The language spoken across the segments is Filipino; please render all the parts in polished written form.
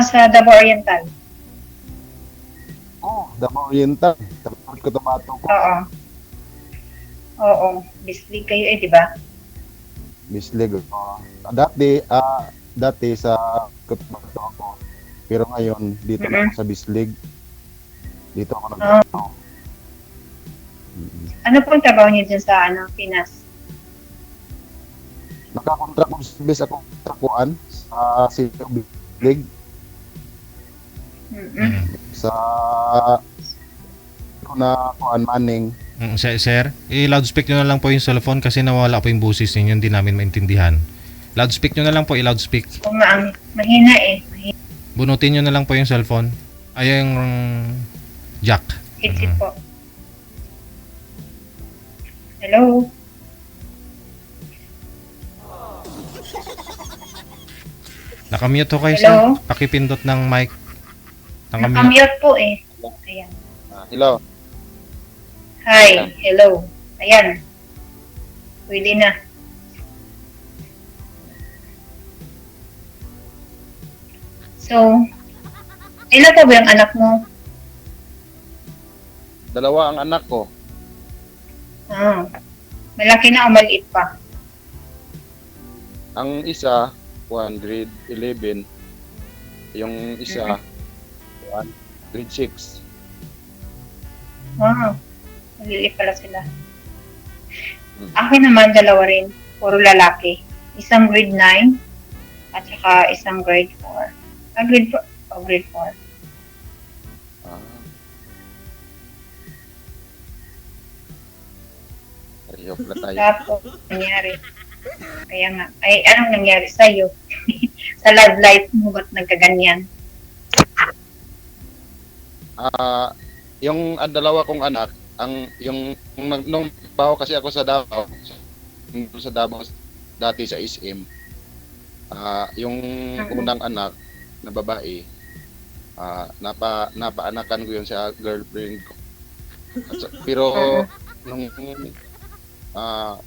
Sa Davao Oriental. Davao Oriental. Tapos ko tomato ko. Oo. Oo. Bislig kayo di ba? Bislig. Dati sa Cotabato ako. Pero ngayon, dito na ako sa Bislig. Dito ako nagtrabaho. Ano po ang trabaho niyo dyan sa Pinas? Nakakontract of service ako sa kuan sa City of Bislig. Sa ko na kuan Manning. Sir, i-loudspeak nyo na lang po yung cellphone kasi nawala po yung busis ninyo, hindi namin maintindihan. Loudspeak nyo na lang po, i-loudspeak. Oo nga, mahina Mahina. Bunutin nyo na lang po yung cellphone. Ay, yung jack. Headset po. Hello? Nakamute ho kayo, Hello? sir. Pakipindot ng mic. Nakamute po Ayan. Hello. Hi, hello. Ayan. Pwede na. So, ilan po ba yung anak mo? Dalawa ang anak ko. Malaki na o maliit pa? Ang isa, grade 11. Yung isa, grade 6. Maliliit pala sila. Akin naman, dalawa rin. Puro lalaki. Isang grade 9 at saka isang grade 4. Grade 4. Ayok na tayo. Tapos, nangyari. Kaya nga. Ay, anong nangyari sa'yo? Sa love life mo, ba't nagkaganyan? Yung dalawa kong anak, nung baho kasi ako sa Davao, dati sa SM, yung unang anak na babae, napaanakan ko yun sa girlfriend ko. Pero nung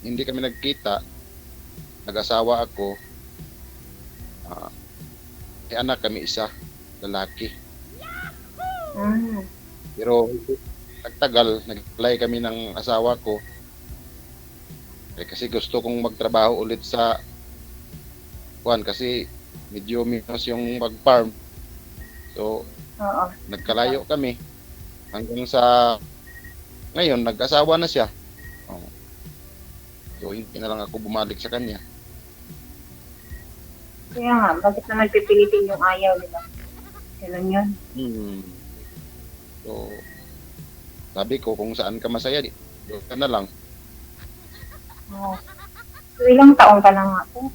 hindi kami nagkita, nag-asawa ako, may anak kami isa, lalaki. Pero nagtagal, nag-apply kami ng asawa ko. Kasi gusto kong magtrabaho ulit sa kasi medyo minus yung mag-farm. So, nagkalayo kami. Hanggang sa ngayon, nag-asawa na siya. So, hindi na lang ako bumalik sa kanya. Kaya nga, bakit naman pipilitin yung ayaw, di ba? Kailan yun? So, sabi ko, kung saan ka masaya, doon ka na lang. So, ilang taong ka na nga po?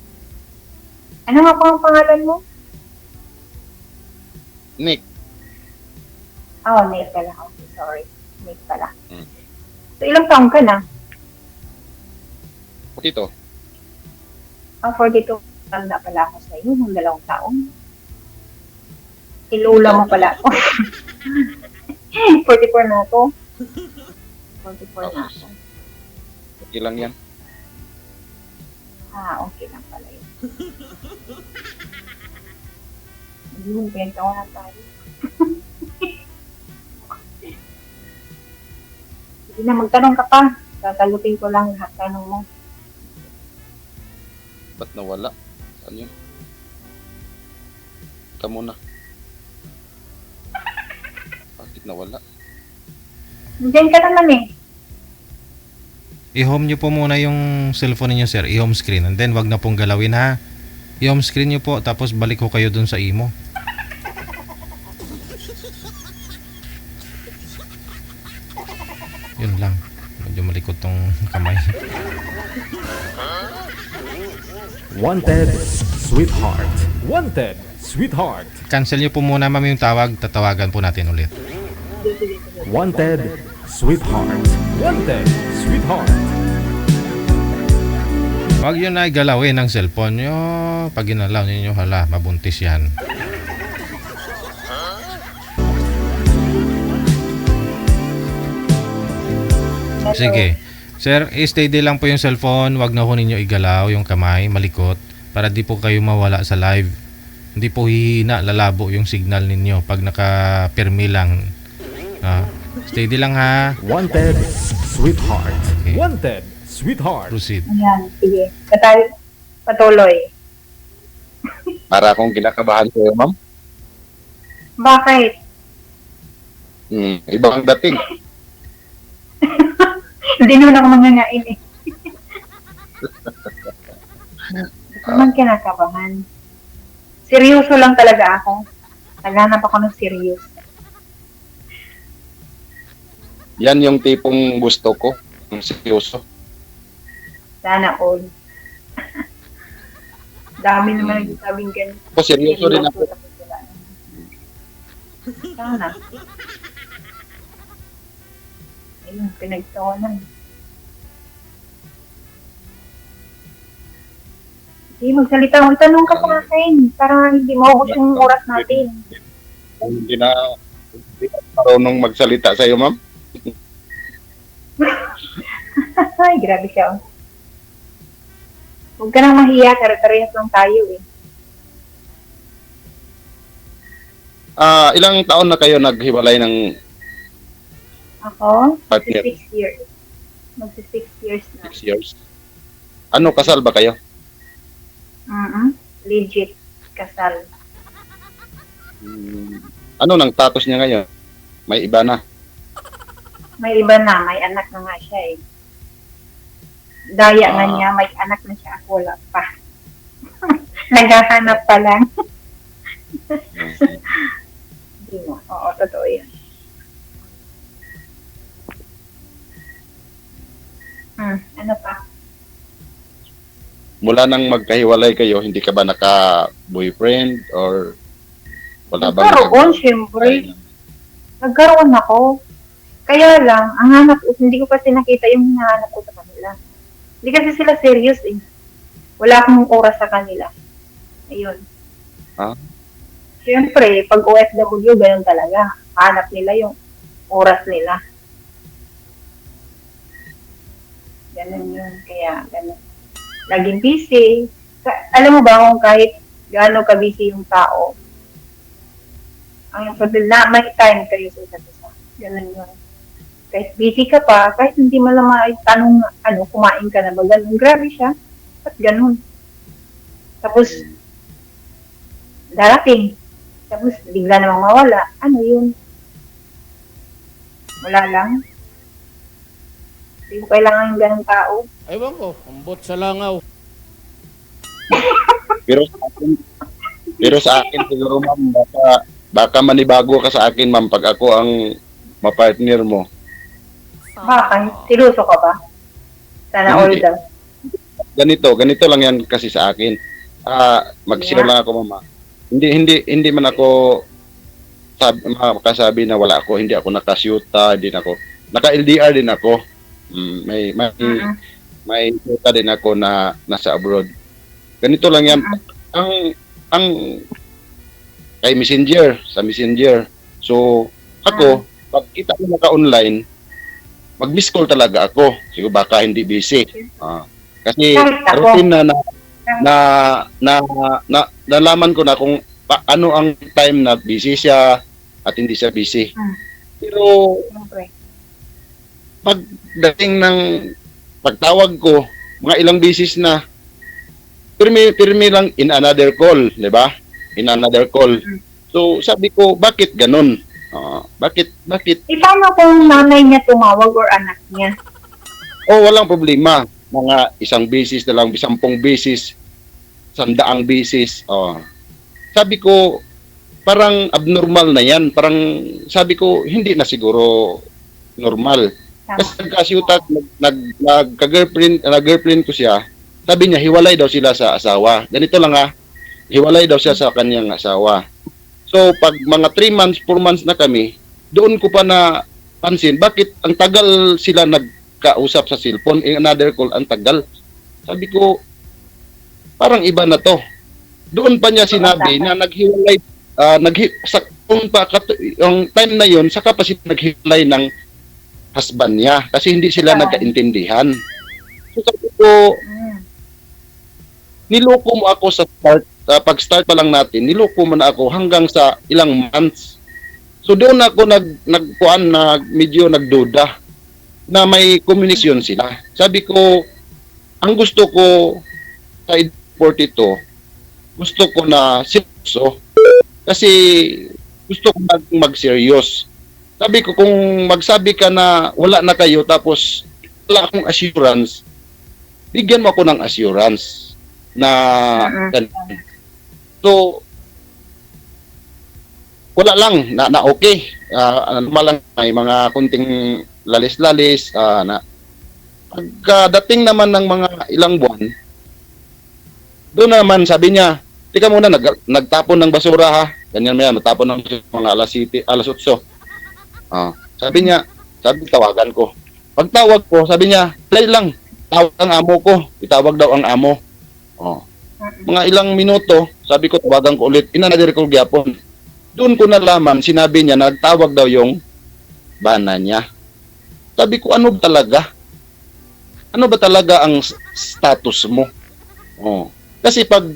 Ano nga po ang pangalan mo? Nick. Nick pala. Okay, sorry. Nick pala. So, ilang taong ka na? 42. 42. Tanda pala ako sa iyo, ng 2 taon. Ilula mo pala ako. 44 na ako. 44 na ako. Okay lang yan. Okay lang pala yun. Hindi mo pinagawa na tayo. Hindi na, magtanong ka pa. Tatalutin ko lang lahat tanong mo. Ba't nawala? Saan yun? Ika muna. Bakit nawala? Diyan ka naman I-home nyo po muna yung cellphone niyo, sir. I-home screen. And then, wag na pong galawin, ha? I-home screen nyo po. Tapos, balik ko kayo dun sa imo. Yun lang. Medyo malikot tong kamay. Wanted, sweetheart. Wanted, sweetheart. Cancel nyo po muna, ma'am, yung tawag. Tatawagan po natin ulit. Wanted, sweetheart. Wanted, sweetheart. Huwag yun na galawin ang cellphone nyo. Pag ginalaw ninyo, hala, mabuntis yan. Sige. Sir, steady lang po yung cellphone. Huwag na ho ninyo igalaw yung kamay, malikot. Para di po kayo mawala sa live Hindi po hihina, lalabo yung signal ninyo pag naka-permi lang. Steady lang ha. Wanted, sweetheart. Okay. Wanted, sweetheart. Proceed. Ayan, sige. Patuloy. Para akong kinakabahan sa'yo, ma'am. Bakit? Ibang dating. Hindi naman ako mangangain eh. Hindi ko man kinakabahan. Seryoso lang talaga ako. Naghanap ako ng serious. Yan yung tipong gusto ko. Yung seryoso. Sana all. Dami naman nagsasabing ganyan. Ako seryoso rin ako. Sana. Ayun, pinagtawanan. Sige, magsalita mo. Itanong ka sa akin para hindi maubos yung oras natin. Hindi na marunong magsalita sa'yo, ma'am. Ay, grabe siya. Huwag ka nang mahiya. Kare-karehas lang tayo eh. Ilang taon na kayo naghiwalay ng Ako, partner? 6 years. Magsi 6 years na. 6 years. Ano, kasal ba kayo? Legit kasal. Ano nang status niya ngayon? May iba na. May iba na, may anak na nga siya eh. Daya nga niya, may anak na siya, ako wala pa. Naghahanap pa lang. Hindi mo, oo, totoo yan. Ano pa? Mula nang magkahiwalay kayo, hindi ka ba naka-boyfriend or wala bang Nagkaroon, syempre. Nagkaroon ako. Kaya lang, ang hanap ko, hindi ko kasi nakita yung hinahanap ko sa kanila. Hindi kasi sila serious eh. Wala akong oras sa kanila. Ayun. Siyempre, pag OFW, ganun talaga. Hanap nila yung oras nila. Ganun yun. Kaya, ganun. Laging busy. Alam mo ba kung kahit gaano ka-busy yung tao, ang importante na may time kayo sa isa't isa. Ganun yun. Kahit busy ka pa, kahit hindi mo lang tanong, kumain ka na ba, ganun. Grabe siya. Ba't ganun? Tapos, darating. Tapos, bigla namang mawala. Ano yun? Wala lang. Hindi ko kailangan yung ganung tao. Ewan ko, ambot sa langaw. Pero sa akin siguro, ma'am, baka manibago ka sa akin, ma'am, pag ako ang mapartner mo. Bakit? Siluso ka ba? Sana all Hindi. daw. Ganito lang yan kasi sa akin. Mag-share lang ako, mama. Hindi man ako makasabi na wala ako, hindi ako nakasyuta, hindi ako naka-LDR din ako. May syuta din ako na nasa abroad. Ganito lang yan. Ang kay sa Messenger. So, ako, pag kita ko naka-online, mag-miss call talaga ako. Siguro baka hindi busy. Kasi routine na nalaman ko na kung ano ang time na busy siya at hindi siya busy. Pero pagdating ng pagtawag ko, mga ilang beses na pirmi lang in another call, di ba? In another call. So sabi ko, bakit ganun? Bakit? Paano kung nanay niya tumawag or anak niya? Walang problema. Mga isang beses na lang, 10 beses, 100 beses. Sabi ko, parang abnormal na yan. Parang sabi ko, hindi na siguro normal. Kasi nagkasyutat, nag-girlfriend ko siya, sabi niya, hiwalay daw sila sa asawa. Ganito lang hiwalay daw siya sa kanyang asawa. So, pag mga 3 months, 4 months na kami, doon ko pa na pansin, bakit ang tagal sila nagkausap sa cellphone, another call, ang tagal. Sabi ko, parang iba na to. Doon pa niya sinabi na naghiwalay, yung time na yon saka pa sila naghiwalay ng husband niya kasi hindi sila nagkaintindihan. So sabi ko, niloko mo ako sa start pag-start pa lang natin, niloko mo na ako hanggang sa ilang months. So doon ako nagkuan na medyo nagduda na may communication sila. Sabi ko, ang gusto ko sa 42, gusto ko na seryoso. Kasi gusto ko mag-serious. Sabi ko, kung magsabi ka na wala na kayo tapos wala akong assurance, bigyan mo ako ng assurance na so wala lang na okay. Normal lang, may mga kunting lalis-lalis na pagdating naman ng mga ilang buwan, doon naman sabi niya, tika muna, nagtapon ng basura ha. Ganyan mo yan, natapon ng mga alas 7, alas 8. Sabi niya, tawagan ko. Pagtawag ko, sabi niya, play lang, tawag ang amo ko. Itawag daw ang amo. Mga ilang minuto, sabi ko, tawagan ko ulit. Inanadir ko gyapon. Doon ko nalaman, sinabi niya, nagtawag daw yung bana niya. Sabi ko, ano talaga? Ano ba talaga ang status mo? Kasi pag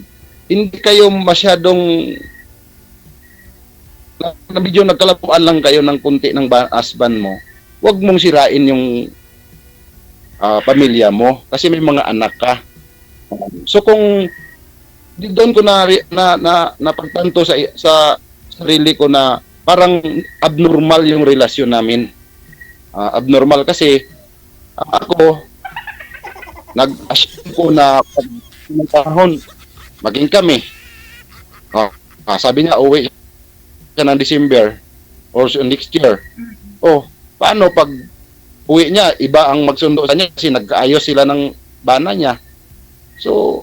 hindi kayo masyadong medyo nagkalapuan lang kayo ng kunti ng husband mo, huwag mong sirain yung pamilya mo kasi may mga anak ka. So kung doon ko napagtanto sa sarili ko na parang abnormal yung relasyon namin. Abnormal kasi ako nag-assume ko na pag ng panahon maging kami. Sabi niya uwi siya ng December or next year. Paano pag uwi niya, iba ang magsundo sa niya kasi nagkaayos sila ng bana niya. So,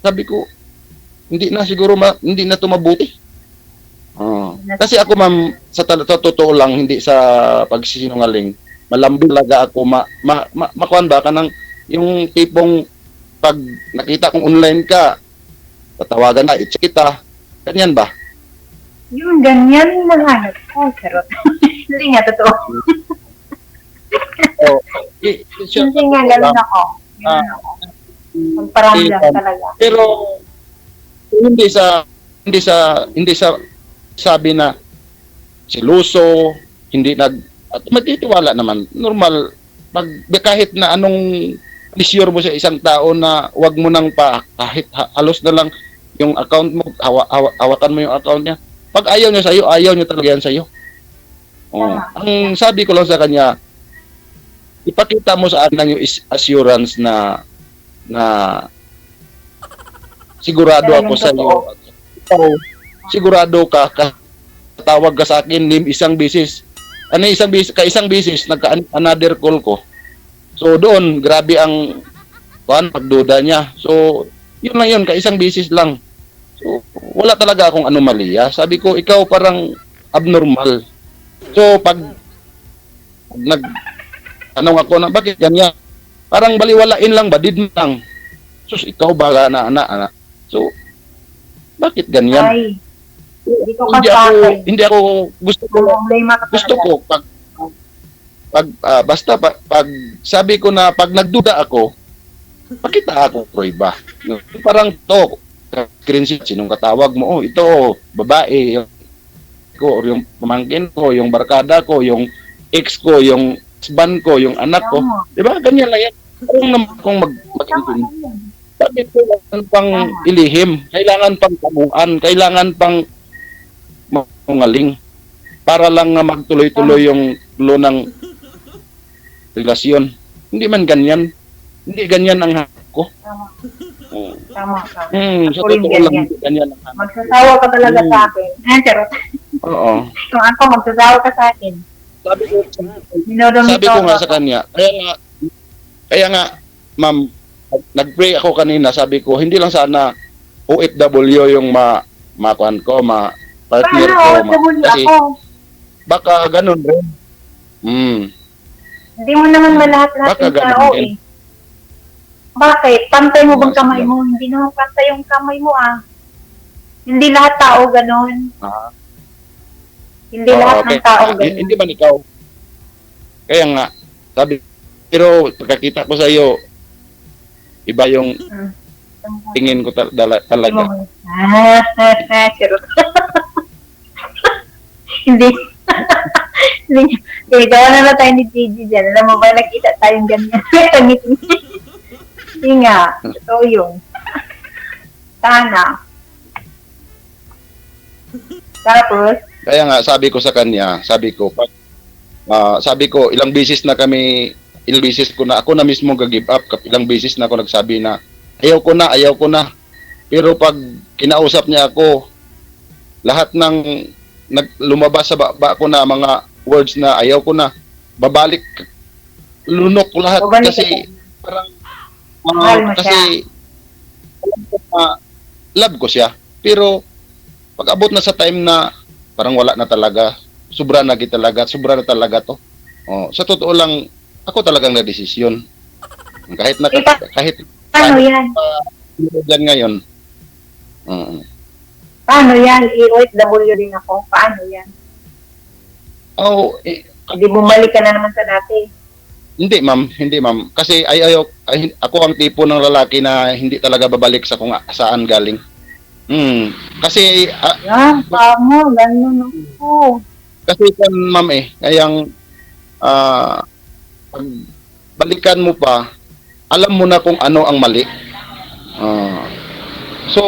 sabi ko, hindi na siguro, hindi na ito mabuti. Kasi ako ma'am, sa totoo lang, hindi sa pagsisinungaling, malambing talaga ako, makuhan ba ka ng yung tipong pag nakita kong online ka, tatawagan na, i-check kita, ganyan ba? Yung ganyan nahanap ko, charot. Hindi nga totoo. Hindi nga ganun ako. Magparamdam talaga. Pero hindi sa sabi na siluso, hindi at magtitiwala naman. Normal pag kahit na anong sure mo sa isang tao na wag mo nang kahit halos na lang yung account mo, hawakan mo yung account niya. Pag ayaw niya sa'yo, ayaw niya talaga yan sa'yo. Ang sabi ko lang sa kanya, ipakita mo sa akin yung assurance na sigurado ako sa iyo. Sigurado ka, tawag ka sa akin isang bisis. Isang bisis nagka-another call ko. So doon, grabe ang pagduda niya. So, yun lang yun, isang bisis lang. So, wala talaga akong anomalya. Sabi ko, ikaw parang abnormal. So, pag tanong ako na, bakit ganyan? Parang baliwalain lang, badid lang. Sus, ikaw ba na. So, bakit ganyan? Ay, hindi ako gusto ko pag sabi ko na pag nagduda ako, pakita ako prueba. Parang to, screenshot, sinong katawag mo? Ito, babae, ko, yung pamangkin ko, yung barkada ko, yung ex ko, yung husband ko, yung anak ko. Di ba? Ganyan lang yan. Kung mag-intindi. Bakit kailangan pang ilihim? Kailangan pang tamuan? Kailangan pang mangaling? Para lang na magtuloy-tuloy yung tulo ng relasyon. Hindi man ganyan. Hindi ganyan ang hak ko. Tama ka. Sa totoo lang, hindi ganyan ang hak. Magsasawa ka talaga sa akin. Charot. Oo. Kung ako, magsasawa ka sa akin. Sabi ko nga sa kanya, kaya nga, ma'am, nag-pray ako kanina, sabi ko, hindi lang sana OFW yung makuan ko, partner ko. Kasi, baka ganun rin. Hindi mo naman malahat-lahat Baka yung tao eh. Bakit? Pantay mo bang kamay mo? Hindi naman pantay yung kamay mo Hindi lahat tao ganun. Hindi lahat ng tao ganun. Hindi man ikaw. Kaya nga, sabi, pero pagkakita ko sa iyo, iba yung tingin ko talaga. Charot. Hindi. Hindi. Gawa na tayo ni Gigi dyan. Alam mo ba, nakita tayong ganyan. Hindi nga. Totoo yun. Sana. Tapos, Kaya nga sabi ko sa kanya, sabi ko ilang beses na kami, ilang beses ko na ako na mismo ga-give up, ilang beses na ako nagsabi na ayaw ko na. Pero pag kinausap niya ako, lahat ng lumabas sa baba ko na mga words na ayaw ko na, babalik, lunok lahat babalik kasi ka. parang Mahal mo kasi love ko siya. Pero pag abot na sa time na parang wala na talaga, sobra na talaga to. Oh, sa totoo lang, ako talagang nagdesisyon. Kahit Paano yan? dyan ngayon. Paano yan? I-OFW din ako. Paano yan? Hindi bumalik ka na naman sa dati. Hindi ma'am. Kasi ako ang tipo ng lalaki na hindi talaga babalik sa kung saan galing. Kasi Yan, tama. Ganun ako. kasi kan ma'am kayang pag balikan mo pa, alam mo na kung ano ang mali. So,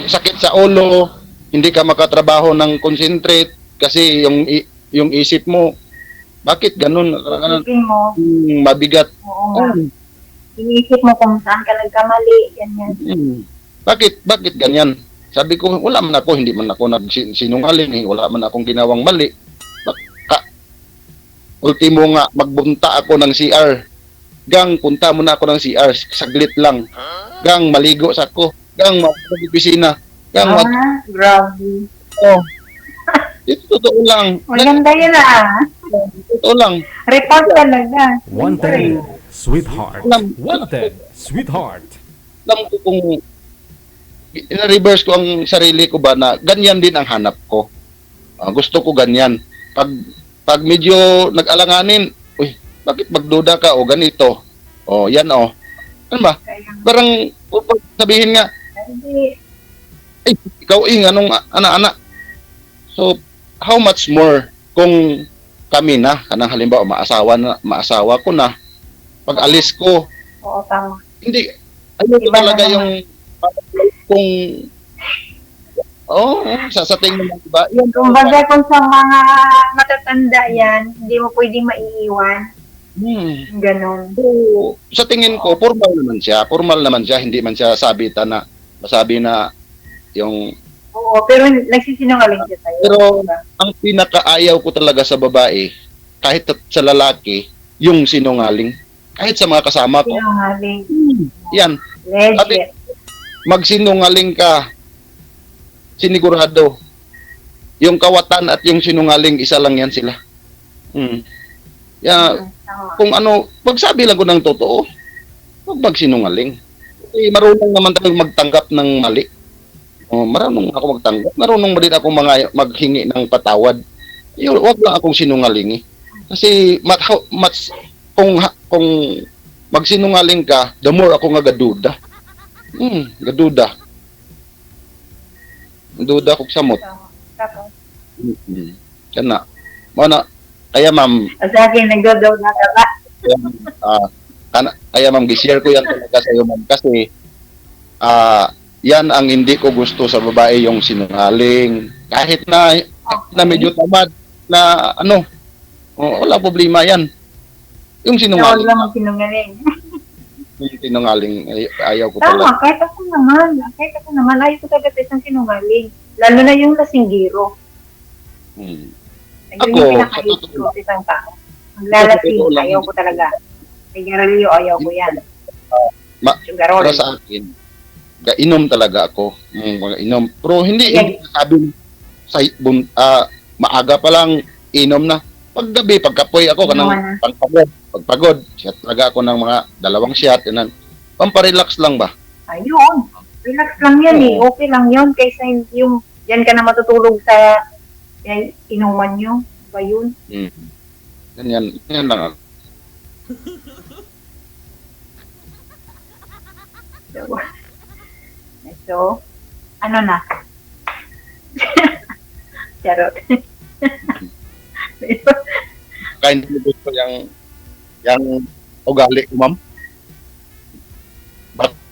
sakit sa ulo, hindi ka makatrabaho ng concentrate kasi yung isip mo, bakit ganun? Isipin mo. Mabigat. Oo nga. Iniisip mo kung saan ka nagkamali. Ganyan. Bakit ganyan? Sabi ko, wala man ako, hindi man ako nagsinungaling, wala man akong ginawang mali. Ultimo nga, magbunta ako ng CR. Gang, punta muna ako ng CR, saglit lang. Gang, maligo sa ako. Gang, mag-opisina. Gang, Grabe. ito totoo lang. Maganda yun Totoo lang. Report talaga. Wanted, sweetheart. Wanted, sweetheart. Alam ko kung reverse ko ang sarili ko ba na ganyan din ang hanap ko. Gusto ko ganyan. Pag medyo nag-alanganin, uy, bakit magduda ka o ganito? O yan o. Ano ba? Parang sabihin nga, ay, ikaw anong anak-anak. So, how much more kung kami na, kanang halimbawa maasawa ko na, pag alis ko, Oo, tama. hindi, ayun Iba talaga naman. yung kung sa tingin mo ba? Yan, Kumbaga kung sa mga matatanda yan, hindi mo pwedeng maiiwan. Ganon. So, sa tingin ko, formal naman siya, hindi man siya masabi na yung Oo, pero nagsisinungaling siya sa'yo. Pero Diba? ang pinakaayaw ko talaga sa babae, kahit sa lalaki, yung sinungaling. Kahit sa mga kasama ko. Sinungaling. Yan. Legit. Magsinungaling ka, sinigurado. Yung kawatan at yung sinungaling, isa lang yan sila. Tama. Kung pagsabi lang ko ng totoo, huwag magsinungaling. Kasi marunong naman tayo magtanggap ng mali. Marunong ako magtanggap. Marunong din ako maghingi ng patawad. Huwag lang akong sinungaling. Kasi kung magsinungaling ka, the more ako nga gaduda. Gaduda. Duda ko sa mot. Tapos, Kana. Kaya ma'am, sa akin, nagdodaw na ka ba? kaya ma'am, gi-share ko yan talaga sa iyo ma'am. Kasi, yan ang hindi ko gusto sa babae, yung sinungaling. Kahit na medyo tamad, na wala problema yan. Yung Huwag sinungaling, lang magsinungaling. ayaw ko Tama, talaga. kahit ako naman, ayaw ko talaga sa isang sinungaling. Lalo na yung lasinggiro. Ayun Ako, yung pinakahit ko sa isang tao. Maglalasing, ayaw ko talaga. Sigarilyo, ayaw ko yan. Sugarol. Para sa akin, inom talaga ako. Inom. Pero hindi sabi maaga pa lang inom na. Paggabi, pagkapoy ako, kanang pagpagod. Shot talaga ako ng mga 2 shot. Pamparelax lang ba? Ayun. Relax lang yan eh. Okay lang yun. Kaysa yung yan ka na matutulog sa inuman nyo. Ba yun? Ganyan lang ako. So, ano na? Charot. Kaya hindi mo gusto yung ugali ko, ma'am.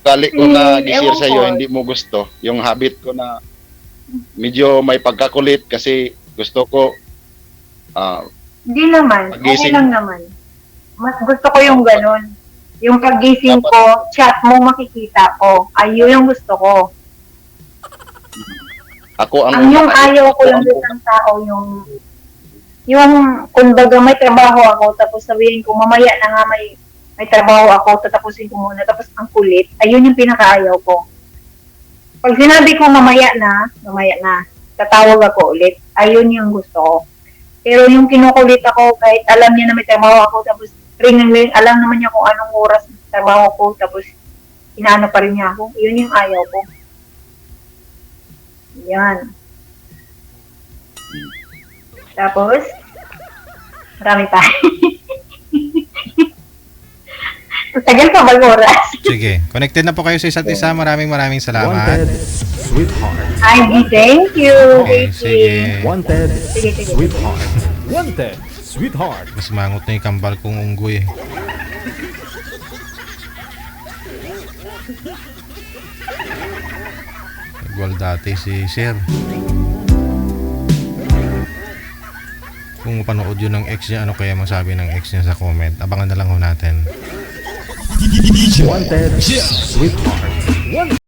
Ugali ko na gisir ewan sa iyo, ko. hindi mo gusto. Yung habit ko na medyo may pagkakulit kasi gusto ko Hindi naman. Okay Pagising. lang naman. Mas gusto ko yung ganun. Yung paggising ko, chat mo makikita ko. Ayun yung gusto ko. ako ang Ang yung ayaw ko lang sa isang tao, yung kumbaga may trabaho ako, tapos sabihin ko, mamaya na nga may trabaho ako, tatapusin ko muna, tapos ang kulit, ayun yung pinakaayaw ko. Pag sinabi ko mamaya na, tatawag ako ulit, ayun yung gusto ko. Pero yung kinukulit ako, kahit alam niya na may trabaho ako, tapos ring, alam naman niya kung anong oras ng trabaho ko, tapos inaano pa rin niya ako, yun yung ayaw ko. Yan. Tapos, marami pa. Tagal pa bang oras? Sige, connected na po kayo sa isa't isa. Maraming salamat. Wanted, sweetheart. Ivy, thank you. Okay, Thank sige. you. Wanted, Sige, sige. sweetheart. Wanted, sweetheart. Mas mangot na yung kambal kong unggoy. Igual dati si Sir. Kung mapanood yun ng ex niya, ano kaya masabi ng ex niya sa comment? Abangan na lang ho natin. Wanted, sweetheart.